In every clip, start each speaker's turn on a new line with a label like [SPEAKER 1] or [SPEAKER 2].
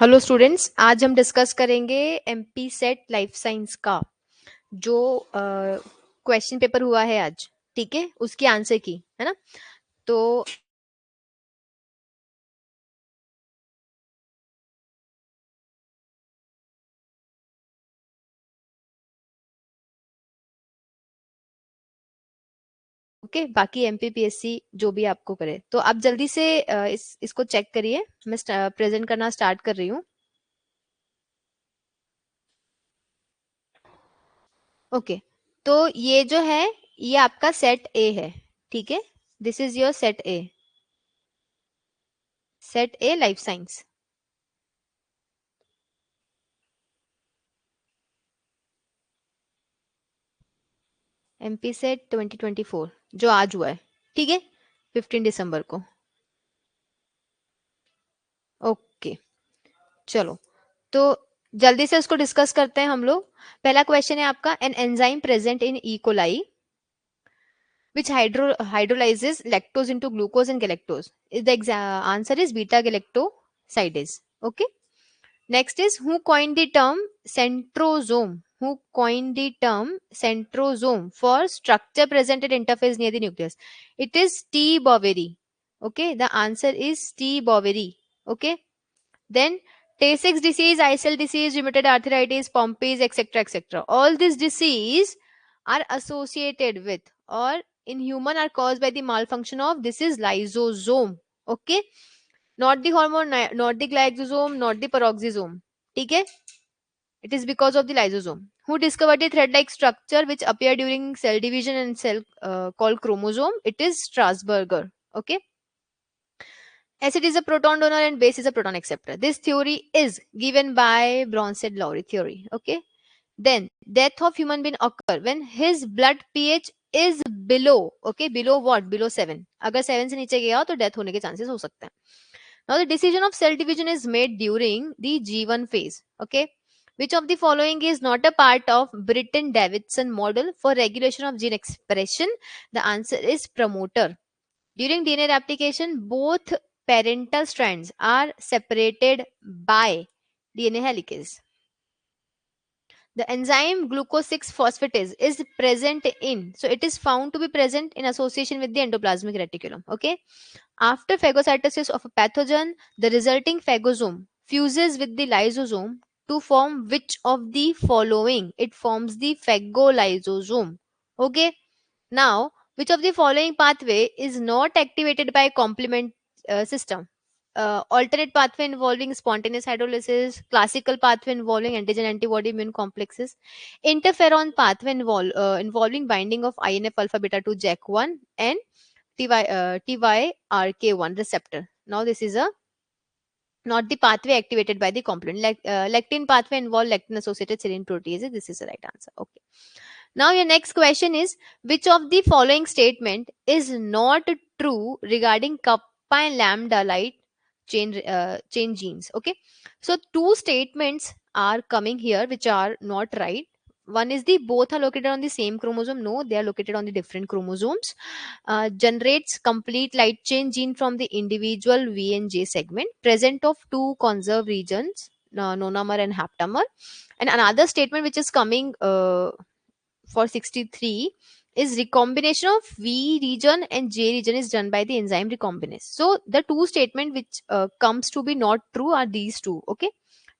[SPEAKER 1] Hello students, आज हम discuss करेंगे एमपी सेट लाइफ साइंस का जो क्वेश्चन पेपर हुआ है आज। ठीक है, उसकी आंसर की है ना। तो ओके, बाकी एमपीपीएससी जो भी आपको करे तो आप जल्दी से इसको चेक करिए। मैं प्रेजेंट करना स्टार्ट कर रही हूँ। ओके, तो ये जो है ये आपका सेट ए है। ठीक है, this is your set A life science. MP set 2024 जो आज हुआ है। ठीक है, 15 दिसंबर को। ओके, चलो तो जल्दी से उसको डिस्कस करते हैं हम लोग। पहला क्वेश्चन है आपका, an enzyme present in E coli which hydrolyzes lactose into glucose and galactose. The answer is beta galactosidase. Okay, next is who coined the term centrosome. Who coined the term centrosome for structure present at interface near the nucleus? It is T Boveri. Okay, the answer is T Boveri. Okay, then Tay-Sachs disease, ICL disease, rheumatoid arthritis, Pompe's, etc., etc. All these disease are associated with or in human are caused by the malfunction of this is lysosome. Okay, not the hormone, not the glycosome, not the peroxisome. Okay, it is because of the lysosome. Who discovered the thread-like structure which appear during cell division and cell called chromosome? It is Strasburger. Okay. Acid is a proton donor and base is a proton acceptor. This theory is given by Bronsted-Lowry theory. Okay. Then death of human being occur when his blood pH is below. Okay, below what? Below 7. अगर 7 से नीचे गया तो death होने के chances हो सकते हैं. Now the decision of cell division is made during the G1 phase. Okay. Which of the following is not a part of Britton-Davidson model for regulation of gene expression? The answer is promoter. During DNA replication, both parental strands are separated by DNA helices. The enzyme glucose 6 phosphatase is present in, so it is found to be present in association with the endoplasmic reticulum. Okay. After phagocytosis of a pathogen, the resulting phagosome fuses with the lysosome to form which of the following? It forms the phagolysosome. Okay. Now, which of the following pathway is not activated by complement system? Alternate pathway involving spontaneous hydrolysis, classical pathway involving antigen antibody immune complexes, interferon pathway involving binding of INF alpha beta to JAK1 and TYRK1 receptor. Now, this is a not the pathway activated by the complement. Lectin pathway involve lectin associated serine proteases. This is the right answer. Okay. Now your next question is, which of the following statement is not true regarding kappa and lambda light chain genes? Okay, so two statements are coming here which are not right. One is the both are located on the same chromosome. No, they are located on the different chromosomes. Generates complete light chain gene from the individual V and J segment present of two conserved regions, nonamer and haptamer. And another statement which is coming for 63 is recombination of V region and J region is done by the enzyme recombinase. So the two statement which comes to be not true are these two. Okay,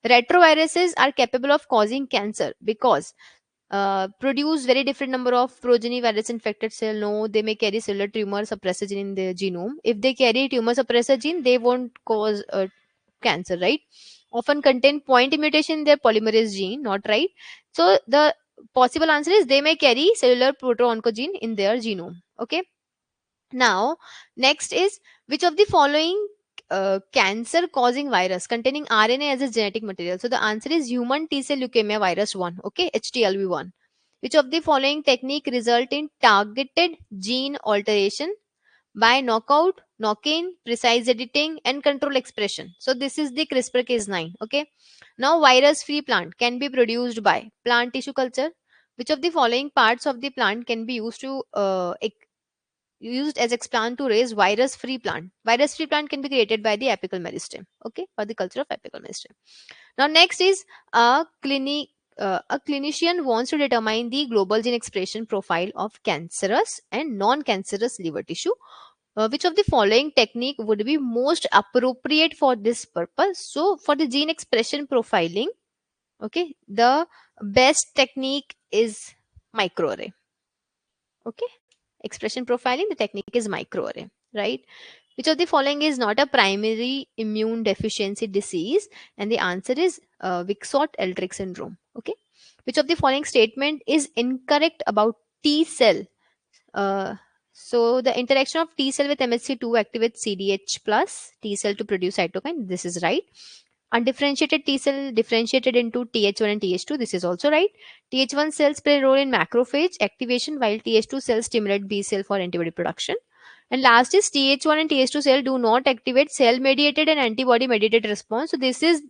[SPEAKER 1] retroviruses are capable of causing cancer because produce very different number of progeny virus infected cell. No, they may carry cellular tumor suppressor gene in their genome. If they carry tumor suppressor gene, they won't cause cancer, right? Often contain point mutation in their polymerase gene, not right. So the possible answer is they may carry cellular proto-oncogene in their genome. Okay. Now, next is which of the following cancer causing virus containing RNA as a genetic material? So the answer is human T cell leukemia virus 1. Okay, HTLV1. Which of the following technique result in targeted gene alteration by knockout, knock-in, precise editing, and control expression? So this is the CRISPR case 9. Okay. Now virus-free plant can be produced by plant tissue culture. Which of the following parts of the plant can be used to used as explant to raise virus free plant. Virus free plant can be created by the apical meristem, okay, or the culture of apical meristem. Now next is a clinician wants to determine the global gene expression profile of cancerous and non-cancerous liver tissue. Which of the following technique would be most appropriate for this purpose? So for the gene expression profiling, okay, the best technique is microarray. Okay, expression profiling, the technique is microarray, right? Which of the following is not a primary immune deficiency disease? And the answer is Wicksort-Eldrick syndrome. Okay, which of the following statement is incorrect about T cell? uh, so the interaction of T cell with MHC2 activates CDH plus T cell to produce cytokine. This is right. Undifferentiated T cell differentiated into Th1 and Th2. This is also right. Th1 cells play a role in macrophage activation while Th2 cells stimulate B cell for antibody production. And last is Th1 and Th2 cell do not activate cell mediated and antibody mediated response. So this is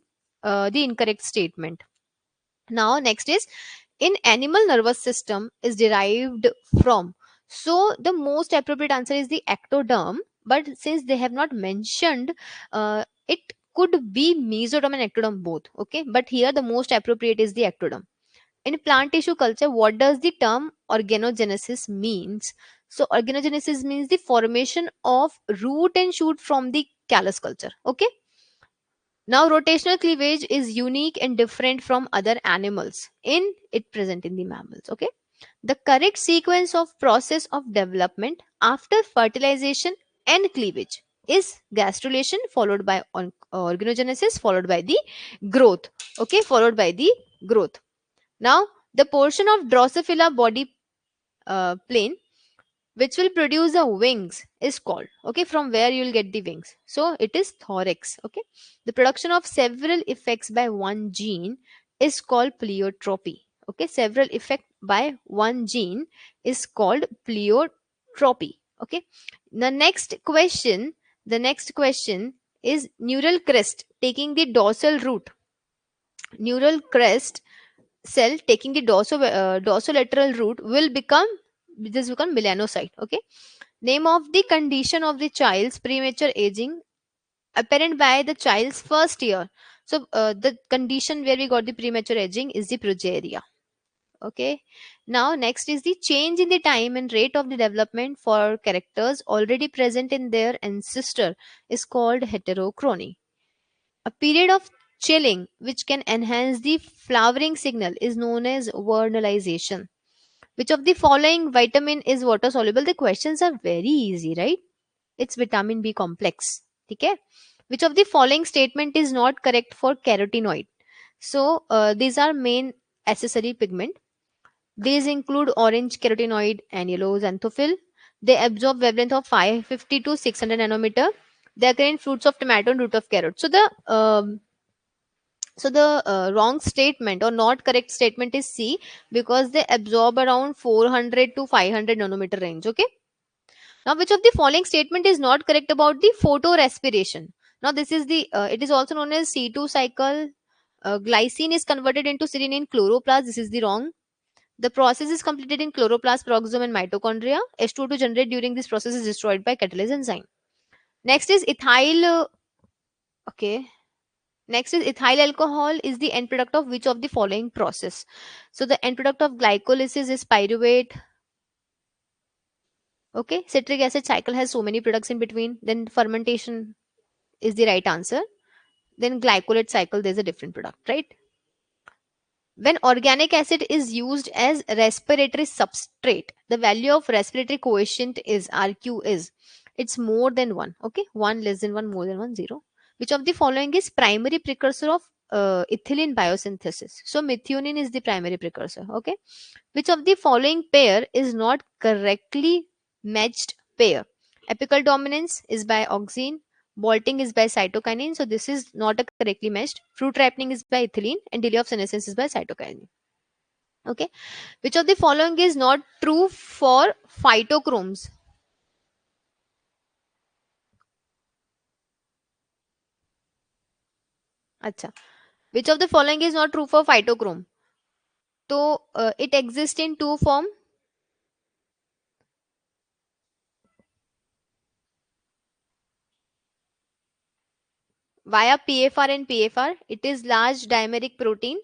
[SPEAKER 1] the incorrect statement. Now next is in animal nervous system is derived from. So the most appropriate answer is the ectoderm, but since they have not mentioned, it could be mesoderm and ectoderm both, okay, but here the most appropriate is the ectoderm. In plant tissue culture, what does the term organogenesis means? So organogenesis means the formation of root and shoot from the callus culture, okay. Now, rotational cleavage is unique and different from other animals in it present in the mammals. Okay. The correct sequence of process of development after fertilization and cleavage is gastrulation followed by organogenesis followed by the growth. Okay, followed by the growth. Now, the portion of Drosophila body plane which will produce the wings is called, okay, from where you will get the wings, so it is thorax. Okay, the production of several effects by one gene is called pleiotropy. Okay, several effect by one gene is called pleiotropy. Okay, the next question is neural crest taking the dorsal root. Neural crest cell taking the dorsolateral root will become melanocyte. Okay, name of the condition of the child's premature aging apparent by the child's first year. So the condition where we got the premature aging is the progeria. Okay, now next is the change in the time and rate of the development for characters already present in their ancestor is called heterochrony. A period of chilling which can enhance the flowering signal is known as vernalization. Which of the following vitamin is water soluble? The questions are very easy, right? It's vitamin B complex. Okay. Which of the following statement is not correct for carotenoid? So these are main accessory pigment. These include orange carotenoid and yellow xanthophyll. They absorb wavelength of 550 to 600 nanometer. They occur in fruits of tomato and root of carrot. So the wrong statement or not correct statement is C, because they absorb around 400 to 500 nanometer range. Okay. Now, which of the following statement is not correct about the photorespiration? Now, this is the it is also known as C2 cycle. Glycine is converted into serine in chloroplast. This is the wrong. The process is completed in chloroplast, peroxisome, and mitochondria. H2O2 generated during this process is destroyed by catalase enzyme. Next is ethyl. Okay. Next is ethyl alcohol is the end product of which of the following process? So the end product of glycolysis is pyruvate. Okay, citric acid cycle has so many products in between. Then fermentation is the right answer. Then glycolate cycle, there's a different product, right? When organic acid is used as respiratory substrate, the value of respiratory coefficient is RQ is it's more than 1. Okay, 1 less than 1 more than 1 0. Which of the following is primary precursor of ethylene biosynthesis? So methionine is the primary precursor. Okay, which of the following pair is not correctly matched pair? Apical dominance is by auxine, bolting is by cytokinin, so this is not a correctly matched. Fruit ripening is by ethylene, and delay of senescence is by cytokinin. Okay, which of the following is not true for phytochromes? Acha, which of the following is not true for phytochrome? So it exists in two form. via PFR and PFR. It is large dimeric protein.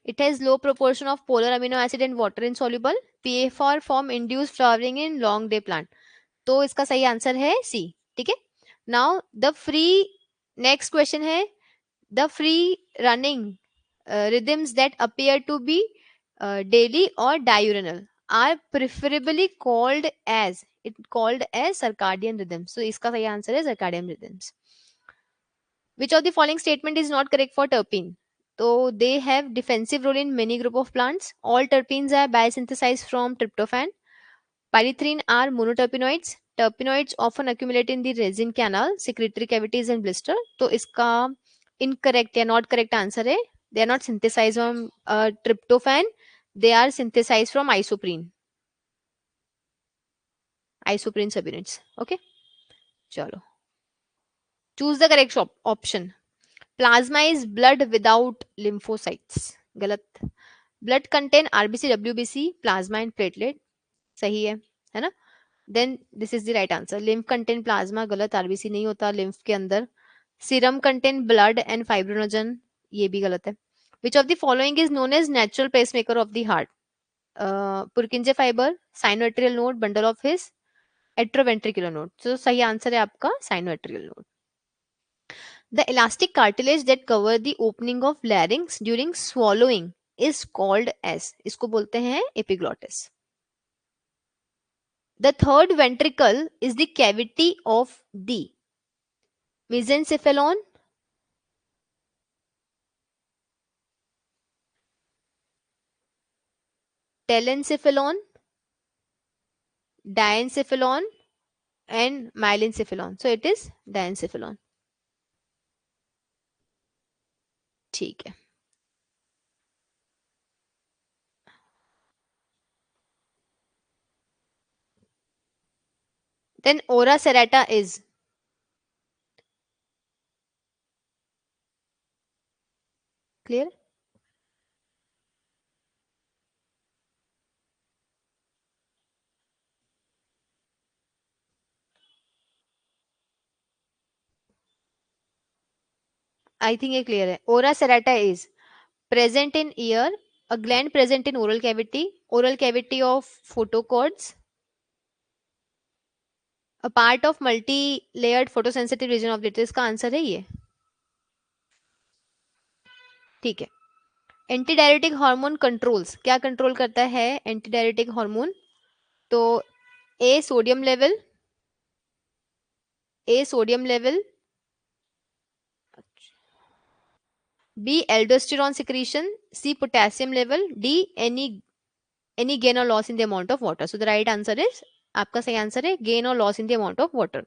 [SPEAKER 1] It has low proportion of polar amino acid and water insoluble. PFR form induced flowering in long day plant. तो इसका सही answer है see. ठीक है. Now the free, next question है, the free running rhythms that appear to be daily or diurnal are preferably called as circadian rhythms. So इसका सही answer है circadian rhythms. Which of the following statement is not correct for terpene? So they have defensive role in many group of plants. All terpenes are biosynthesized from tryptophan. Pyrethrin are monoterpenoids. Terpenoids often accumulate in the resin canal, secretory cavities and blister. तो इसका incorrect या not correct answer है, they are not synthesized from tryptophan, they are synthesized from isoprene subunits. Okay, चलो, choose the correct option. Plasma is blood without lymphocytes. गलत. Blood contain RBC, WBC, plasma and platelet. सही है ना? Then this is the right answer. Lymph contain plasma, गलत. RBC नहीं होता lymph के अंदर. Serum contain blood and fibrinogen, ये भी गलत है. Which of the following is known as natural pacemaker of the heart? Purkinje fiber, sinoatrial node, bundle of His, atrioventricular node. So सही आंसर है आपका sinoatrial node. The elastic cartilage that cover the opening of larynx during swallowing is called as, इसको बोलते हैं epiglottis. The third ventricle is the cavity of the mesencephalon, telencephalon, diencephalon and myelencephalon. So it is diencephalon. ठीक है. Then ora serrata is clear. I think ये clear है. Ora serrata is present in ear, a gland present in oral cavity of photocords, a part of multi-layered photosensitive region of the iris. इसका answer है ये. ठीक है. Antidiuretic hormone controls, क्या control करता है एंटीडायरेटिक हार्मोन? तो A sodium level, B aldosterone secretion, C potassium level, D any gain और loss in the amount of water. So the right answer is, आपका सही आंसर है गेन और loss in the amount of water.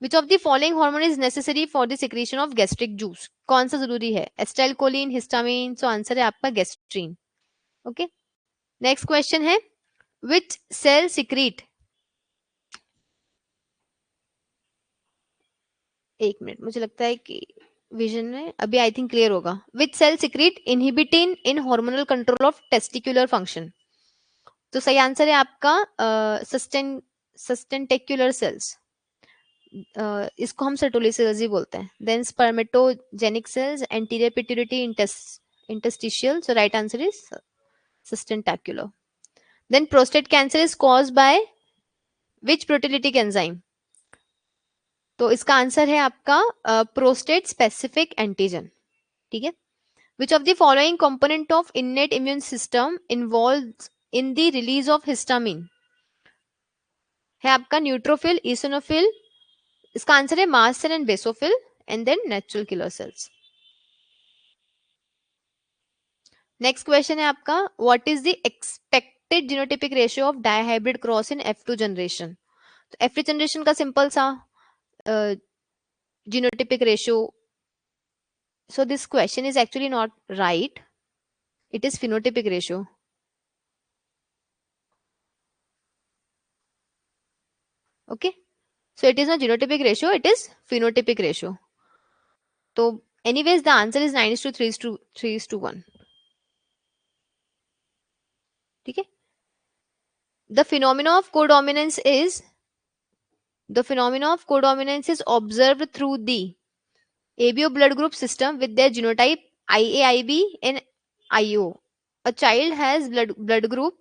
[SPEAKER 1] Which of the following hormone is necessary for the secretion of gastric juice? कौन सा जरूरी है? Acetylcholine, histamine. So answer है आपका गैस्ट्रीन. ओके, नेक्स्ट क्वेश्चन है, which cell secrete, एक minute, मुझे लगता है कि विजन में अभी आई थिंक क्लियर होगा. Which cell secrete inhibin in hormonal control of testicular function? तो सही आंसर है आपका सस्टेंटेक्युलर सेल्स. इसको हम सर्टोली सेल्स ही बोलते हैं. Then spermatogenic cells, anterior pituitary, interstitial. So right answer is sustentacular. Then prostate cancer is caused by which proteolytic enzyme? तो इसका आंसर है आपका प्रोस्टेट स्पेसिफिक एंटीजन. ठीक है. Which of the following component of innate immune system involves in the release of histamine? है आपका neutrophil, eosinophil. इसका answer है mast cell and basophil and then natural killer cells. Next question है आपका, what is the expected genotypic ratio of dihybrid cross in F2 generation? तो F3 generation का simple सा genotypic ratio. So this question is actually not right. It is phenotypic ratio. Okay. So it is not genotypic ratio, it is phenotypic ratio. So anyways, the answer is 9:3:1. Okay. The phenomena of codominance is observed through the ABO blood group system with their genotype IAIB and IO. A child has blood group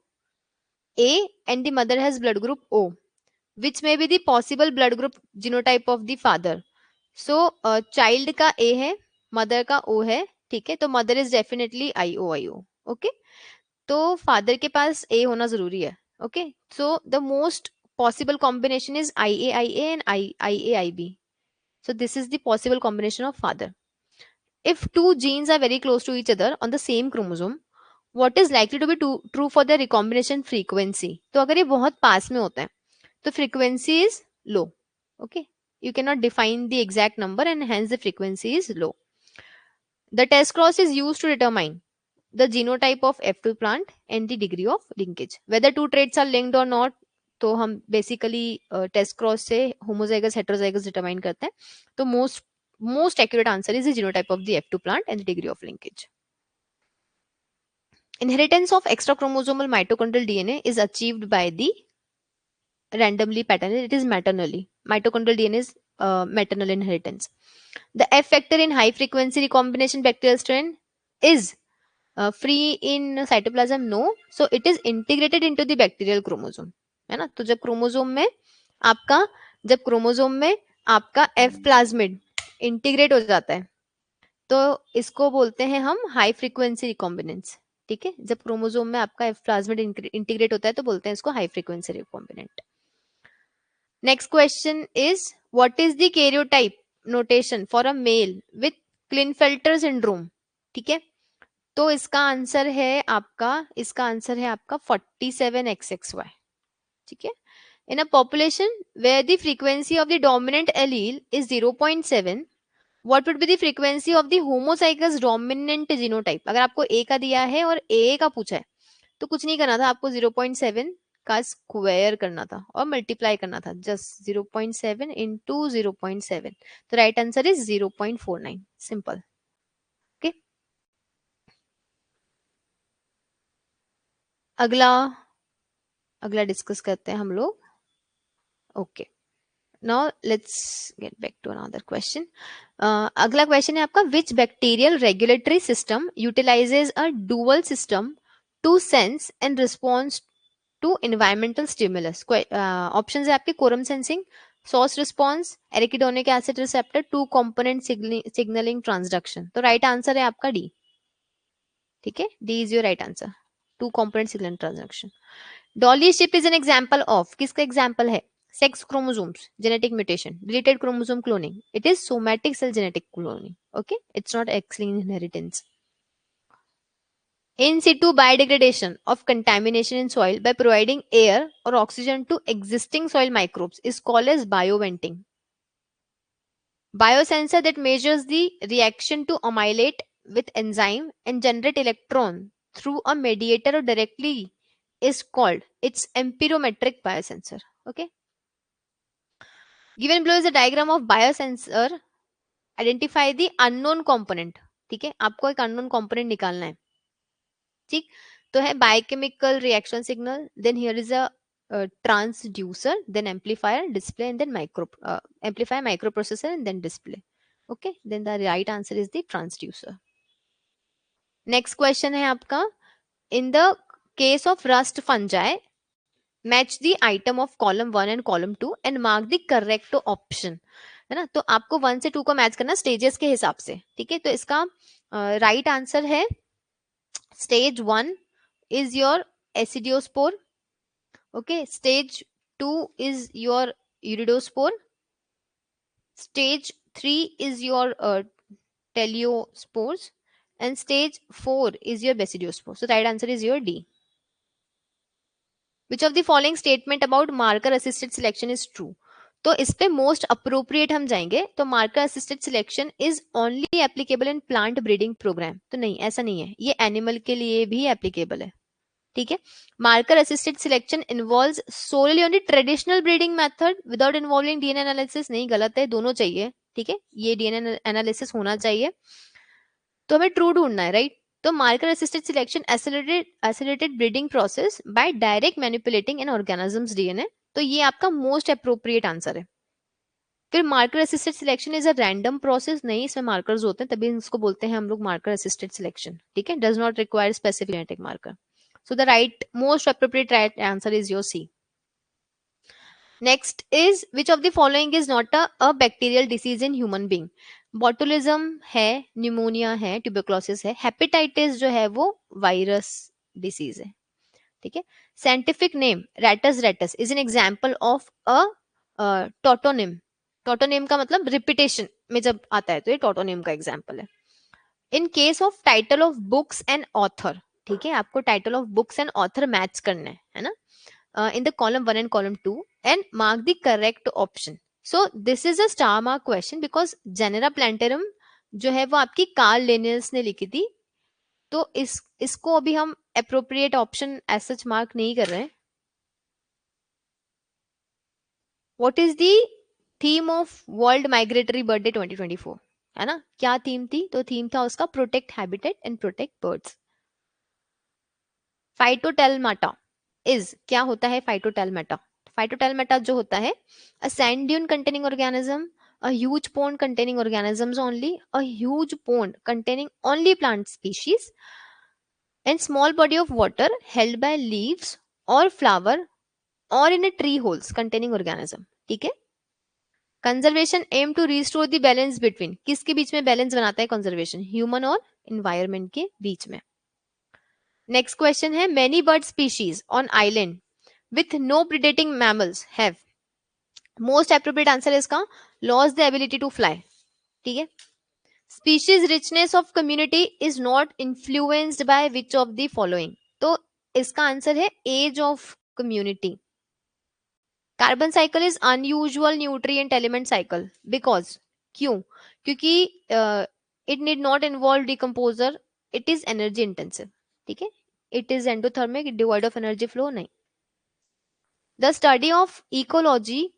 [SPEAKER 1] A and the mother has blood group O, which may be the possible blood group genotype of the father. So child का A है, mother का O है, ठीक है, तो mother is definitely IO. Okay, तो father के पास A होना जरूरी है. Okay, so the most possible combination is IAIA and IAIB. So this is the possible combination of father. If two genes are very close to each other on the same chromosome, what is likely to be true for their recombination frequency? तो अगर ये बहुत पास में होते हैं तो frequency is low. Okay, you cannot define the exact number and hence the frequency is low. The test cross is used to determine the genotype of F2 plant and the degree of linkage. Whether two traits are linked or not, तो हम basically test cross से homozygous heterozygous determine करते हैं. तो most accurate answer is the genotype of the F2 plant and the degree of linkage. Inheritance of extra chromosomal mitochondrial DNA is achieved by the randomly pattern. It is maternally. Mitochondrial DNA is maternal inheritance. The F factor in high frequency recombination bacterial strain is free in cytoplasm. No, so it is integrated into the bacterial chromosome. है ना, तो जब chromosome में आपका F plasmid integrate हो जाता है तो इसको बोलते हैं हम हाई फ्रीक्वेंसी रिकॉम्बिनेंस. ठीक है, जब क्रोमोसोम में आपका F प्लाज्मिड इंटीग्रेट होता है तो बोलते हैं इसको high frequency recombinant. Next question is what is the karyotype notation for a male with Klinefelter syndrome. ठीक है, तो इसका आंसर है आपका 47XXY. ठीक है, in a population where the frequency of the dominant allele is 0.7, what would be the frequency of the homozygous dominant genotype? अगर आपको A का दिया है और A का पूछा है तो कुछ नहीं करना था, आपको 0.7 का स्क्वायर करना था और मल्टीप्लाई करना था. Just 0.7 into 0.7. तो right answer is 0.49. Simple. Okay, अगला डिस्कस करते हैं हम लोग. Okay, now let's get back to another question. अगला क्वेश्चन है आपका, which bacterial regulatory system utilises a dual system to sense and response to environmental stimulus. Options है आपके quorum sensing, source response, arachidonic acid receptor, two component signalling transduction. तो right answer है आपका D. ठीक है, D is your right answer, two component signalling transduction. Dolly sheep is an example of, किसका example है? Sex chromosomes genetic mutation, deleted chromosome cloning. It is somatic cell genetic cloning. Okay, it's not X-linked inheritance. In situ biodegradation of contamination in soil by providing air or oxygen to existing soil microbes is called as bioventing. Biosensor that measures the reaction to amylate with enzyme and generate electron through a mediator or directly is called its empirometric biosensor. Okay, given below is a diagram of biosensor. Identify the unknown component. ठीक है, आपको एक unknown component निकालना है. ठीक, तो है biochemical reaction signal, then here is a transducer, then amplifier, display and then amplifier, microprocessor and then display. Okay, then the right answer is the transducer. Next question है आपका, in the case of rust fungi match the item of column 1 and column 2 and mark the correct option. है ना, तो आपको 1 से 2 को match करना stages के हिसाब से. ठीक है, तो इसका राइट आंसर है stage 1 is your acidospore. Okay, stage 2 is your iridospore, stage 3 is your teleospores, and stage 4 is your basidiospore. So right answer is your D. Which of the following statement about marker assisted selection is true? तो इस पे most appropriate हम जाएंगे. तो marker assisted selection is only applicable in plant breeding programme. तो नहीं, ऐसा नहीं है, ये एनिमल के लिए भी एप्लीकेबल है. ठीक है, marker assisted selection involves solely on the traditional breeding method without involving DNA analysis. नहीं, गलत है, दोनों चाहिए. ठीक है, ये डीएनए एनालिसिस होना चाहिए. तो हमें ट्रू ढूंढना है, राइट. तो marker assisted selection acylated breeding process by direct manipulating N organisms DNA. तो ये आपका मोस्ट अप्रोप्रिएट आंसर है. फिर marker assisted selection is a random process, नहीं इसमें मार्कर्स होते हैं, तभी इसको बोलते हैं हम लोग मार्कर असिस्टेड सिलेक्शन, ठीक है, does not require specific genetic marker. So the right most appropriate right answer is your C. Next is which of the following is not a bacterial disease in human being. Botulism है, pneumonia है, tuberculosis है, hepatitis जो है वो virus disease है, ठीक है. Scientific name rattus rattus is an example of a tautonym. Tautonym का मतलब रिपीटेशन में जब आता है तो ये टोटोनिम का एग्जांपल है. In case of title of books and author, ठीक है, आपको title of books and author match करना है ना, in the column 1 and column 2 and mark the correct option. So this is a star mark question because Genera plantarum जो है वो आपकी कार्ल लिनियस ने लिखी थी, तो इसको अभी हम appropriate option as such mark नहीं कर रहे हैं. What is the theme of World Migratory Birthday 2024, है ना, क्या थीम थी, तो थीम था उसका protect habitat and protect birds. Phytotelmata is, क्या होता है फाइटोटेलमाटा. फाइटोटेलमाटा जो होता है a sand dune containing organism, a huge pond containing organisms only, a huge pond containing only plant species, and small body of water held by leaves or flower or in a tree holes containing organism, ठीक है. Conservation aim to restore the balance between, किसके बीच में balance बनाता है conservation, human और environment के बीच में. नेक्स्ट क्वेश्चन है many bird species on island with no predating mammals have. Most appropriate answer है इसका loss the ability to fly, ठीक है. Species richness of community is not influenced by which of the following, तो इसका answer है age of community. Carbon cycle is unusual nutrient element cycle because, क्यों, क्योंकि it need not involve decomposer, it is energy intensive, ठीक है. It is endothermic, devoid of energy flow नहीं. The study of ecology,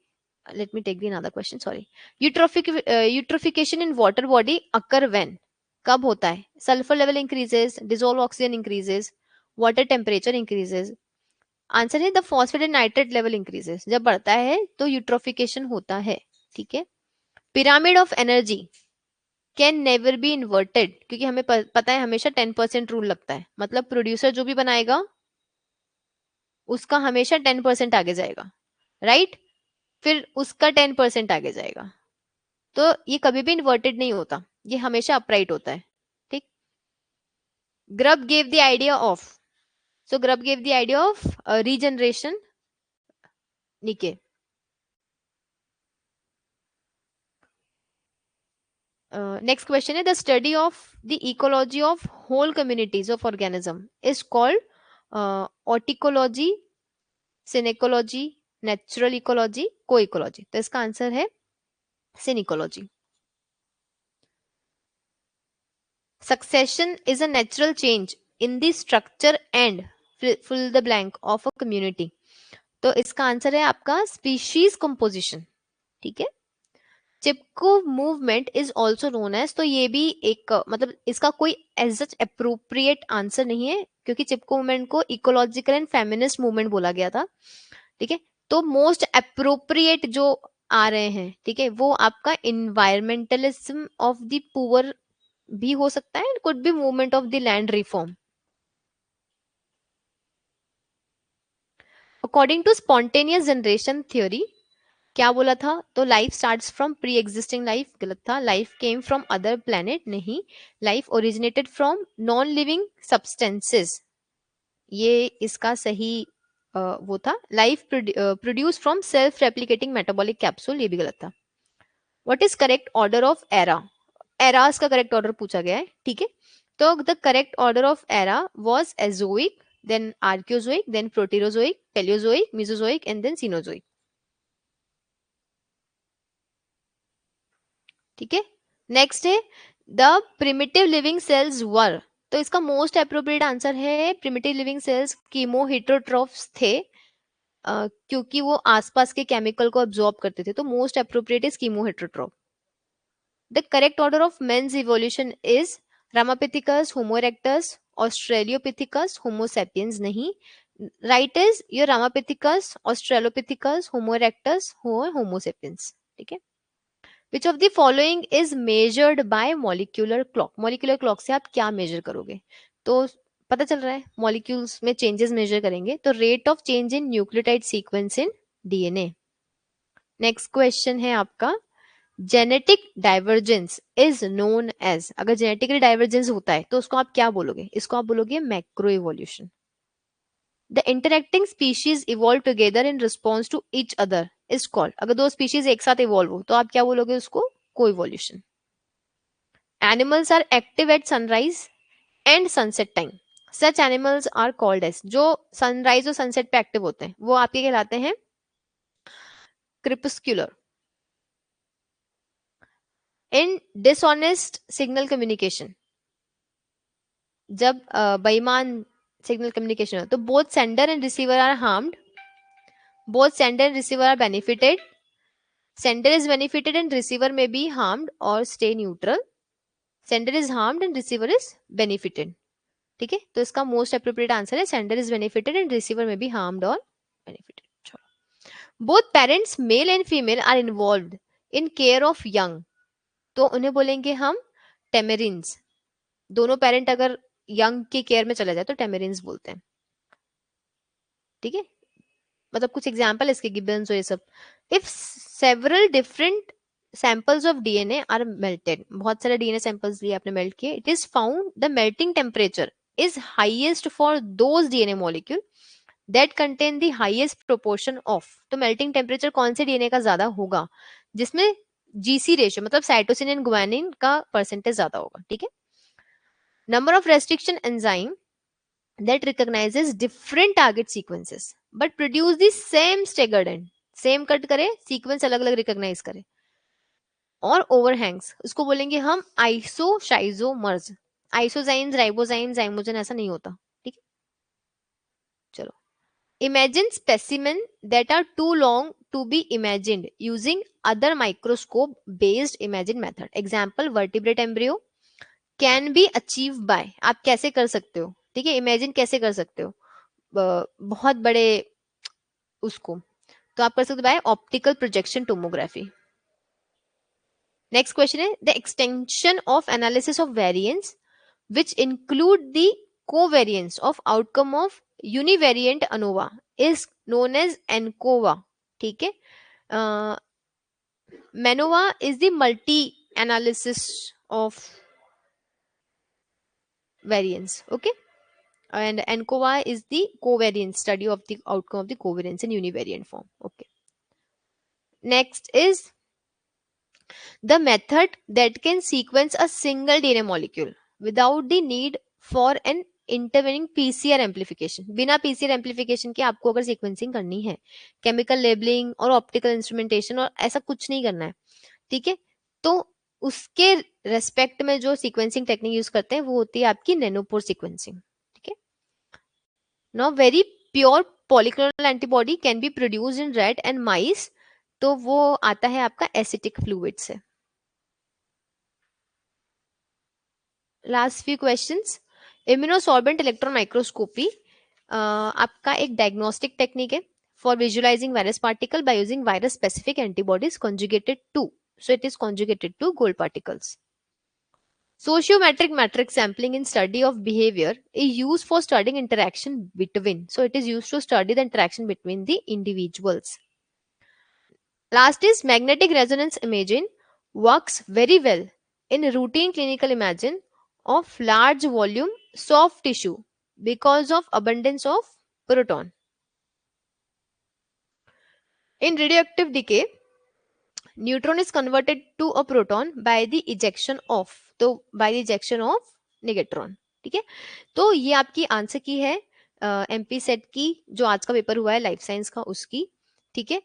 [SPEAKER 1] let me take the another question, sorry. Eutrophication in water body occur when, कब होता है, sulfur level increases, dissolved oxygen increases, water temperature increases. Answer है the phosphate and nitrate level increases, जब बढ़ता है तो eutrophication होता है, ठीक है. Pyramid of energy can never be inverted, क्योंकि हमें पता है हमेशा 10% रूल लगता है, मतलब प्रोड्यूसर जो भी बनाएगा उसका हमेशा 10% आगे जाएगा, राइट, फिर उसका 10% आगे जाएगा, तो ये कभी भी इन्वर्टेड नहीं होता, ये हमेशा अपराइट होता है, ठीक. Grubb gave the idea of, so Grubb gave the idea of regeneration, निके. नेक्स्ट क्वेश्चन है the study of the ecology of whole communities of organism is called autecology, synecology, natural ecology, co ecology, तो इसका answer है सिनिकोलॉजी. Succession is a natural change in the structure and fill the blank of a community. तो इसका answer है आपका species composition, ठीक है. Chipko movement is also known as, तो ये भी एक मतलब इसका कोई एज सच अप्रोप्रिएट आंसर नहीं है, क्योंकि चिपको मूवमेंट को इकोलॉजिकल एंड फेमिनिस्ट मूवमेंट बोला गया था, ठीक है. तो मोस्ट अप्रोप्रिएट जो आ रहे हैं, ठीक है, वो आपका इन्वायरमेंटलिज्म ऑफ द पुअर भी हो सकता है, could be movement of the land reform. According to spontaneous generation theory, क्या बोला था, तो life starts from pre existing life, गलत था. Life came from other planet, नहीं. Life originated from non living substances, ये इसका सही वो था. Life produce from self replicating metabolic capsule, ये भी गलत था. What is correct order of era, eras का करेक्ट ऑर्डर पूछा गया है, ठीक है. तो the correct order of era was azoic, then archeozoic, then proterozoic, paleozoic, mesozoic and then cenozoic, ठीक है. नेक्स्ट है the primitive living cells were, तो इसका मोस्ट अप्रोप्रिएट आंसर है primitive living cells chemoheterotrophs थे, क्योंकि वो आसपास के केमिकल को अब्सॉर्ब करते थे, तो most appropriate is chemoheterotroph. The correct order of men's evolution is Ramapithecus, Homo erectus, Australopithecus, Homo sapiens, नहीं. Right is your Ramapithecus, Australopithecus, Homo erectus, Homo sapiens, ठीक है. Which of the following is measured by molecular clock? Molecular clock से आप क्या major करोगे? तो पता चल रहा है मॉलिक्यूल्स में चेंजेस मेजर करेंगे, तो rate of change in nucleotide sequence in DNA. Next question है आपका, genetic divergence is known as, अगर जेनेटिकली डाइवर्जेंस होता है तो उसको आप क्या बोलोगे? इसको आप बोलोगे macro evolution. The interacting species evolve together in response to each other is called, अगर दो स्पीशीज एक साथ इवॉल्व हो तो आप क्या बोलोगे उसको? Coevolution. Animals are active at sunrise and sunset time, such animals are called as, जो सनराइज और सनसेट पे एक्टिव होते हैं वो आपके कहलाते हैं crepuscular. In dishonest signal communication, जब बेईमान सिग्नल कम्युनिकेशन हो तो both sender and receiver are harmed, both sender and receiver are benefited, sender is benefited and receiver may be harmed और stay neutral, sender is harmed and receiver is benefited. ठीक है, तो इसका most appropriate answer है sender is benefited and receiver may be harmed और benefited. Both parents male and female are involved in care of young, तो उन्हें बोलेंगे हम टेमेरिन्स। दोनों पेरेंट अगर यंग की केयर में चले जाए तो टेमेरिन्स बोलते हैं। ठीक है, मतलब कुछ एग्जांपल इसके गिब्बन्स और ये सब। If several different samples of DNA are melted, बहुत सारे डीएनए सैंपल्स लिए आपने मेल्ट किए, it is found the melting temperature is highest for those DNA molecule that contain the highest proportion of, तो मेल्टिंग टेम्परेचर कौन से DNA का ज्यादा होगा? जिसमें जीसी रेशियो मतलब साइटोसिन एंड गुआनिन का परसेंटेज ज्यादा होगा। ठीक है, number of restriction enzyme that recognizes different target sequences but produce the same staggered end, same cut करे सीक्वेंस अलग अलग रिकॉग्नाइज करे, और ओवरहैंग्स उसको बोलेंगे हम आइसोशाइजोमर्स। आइसोजाइम्स, राइबोजाइम्स, जाइमोजन ऐसा नहीं होता। ठीक है, चलो, imaging specimen that are too long to be imaged using other microscope based imaging method, example vertebrate embryo can be achieve by, आप कैसे कर सकते हो? ठीक है, इमेजिन कैसे कर सकते हो बहुत बड़े उसको, तो आप कर सकते हो by optical projection tomography. Next question है, the extension of analysis of variance which include the covariance of outcome of univariant ANOVA is known as ANCOVA। ठीक है, MANOVA is the multi analysis of variance, okay, and ANCOVA is the covariance study of the outcome of the covariance in univariant form। okay, next is the method that can sequence a single DNA molecule without the need for an intervening PCR amplification, बिना PCR amplification के आपको अगर sequencing करनी है, chemical labelling और optical instrumentation और ऐसा कुछ नहीं करना है। ठीक है, तो उसके रेस्पेक्ट में जो सीक्वेंसिंग टेक्निक यूज करते हैं वो होती है आपकी नैनोपोर सीक्वेंसिंग। ठीक है, now very pure polyclonal antibody can be produced in rat and mice, तो वो आता है आपका एसिटिक फ्लूइड से। Last few questions, immunosorbent electron microscopy आपका एक डायग्नोस्टिक टेक्निक है for visualising virus particle by using virus specific antibodies conjugated to, so it is conjugated to gold particles. Sociometric matrix sampling in study of behavior is used for studying interaction between, so it is used to study the interaction between the individuals. Last is magnetic resonance imaging works very well in routine clinical imaging of large volume soft tissue because of abundance of proton. In radioactive decay, neutron is converted to a proton by the ejection of, तो by the ejection of negatron. ठीक है, तो ये आपकी answer की है MP set की, जो आज का पेपर हुआ है लाइफ साइंस का उसकी। ठीक है,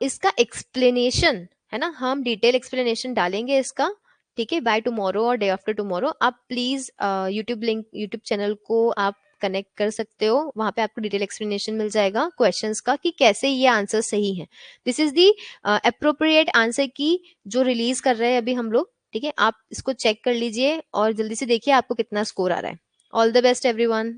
[SPEAKER 1] इसका एक्सप्लेनेशन है ना, हम डिटेल एक्सप्लेनेशन डालेंगे इसका। ठीक है, बाय टुमारो और डे आफ्टर टुमारो आप please YouTube link, YouTube channel को आप कनेक्ट कर सकते हो, वहां पे आपको डिटेल एक्सप्लेनेशन मिल जाएगा क्वेश्चंस का कि कैसे ये आंसर सही है। This is the appropriate answer की जो रिलीज कर रहे हैं अभी हम लोग। ठीक है, आप इसको चेक कर लीजिए और जल्दी से देखिए आपको कितना स्कोर आ रहा है। All the best everyone.